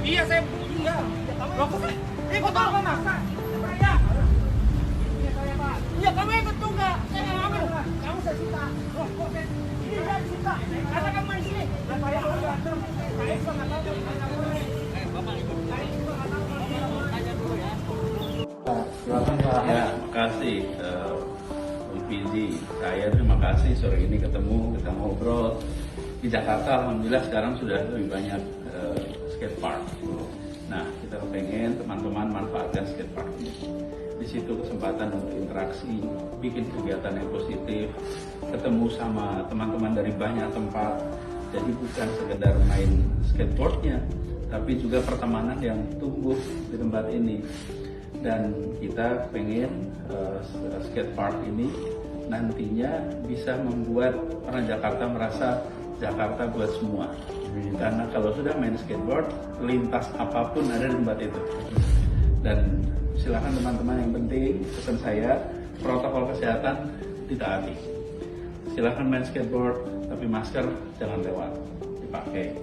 Iya saya iya. Loh kok saya ikut apa maksa? Saya. Ini saya Pak. Iya kamu ikut juga. Saya yang ambil. Kamu saya sita. Loh kok saya ini saya sita. Karena kamu di sini. Dan saya enggak. Saya juga nggak tahu. Bapak ikut. Saya juga nggak tahu. Tanya dulu ya. Silakan Pak. Ya, makasih Bung Fizi. Saya terima kasih sore ini ketemu, kita ngobrol. Di Jakarta alhamdulillah sekarang sudah lebih banyak skatepark. Nah, kita pengen teman-teman manfaatkan skatepark ini. Di situ kesempatan untuk interaksi, bikin kegiatan yang positif, ketemu sama teman-teman dari banyak tempat. Jadi bukan sekedar main skateboardnya, tapi juga pertemanan yang tumbuh di tempat ini. Dan kita pengen skatepark ini nantinya bisa membuat orang Jakarta merasa Jakarta buat semua. Karena kalau sudah main skateboard, lintas apapun ada di tempat itu. Dan silakan teman-teman, yang penting pesan saya, protokol kesehatan ditaati. Silakan main skateboard, tapi masker jangan lewat, dipakai.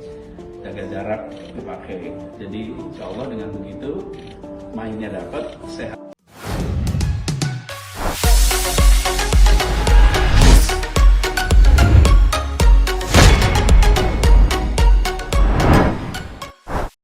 Jaga jarak, dipakai. Jadi insya Allah dengan begitu mainnya dapat, sehat.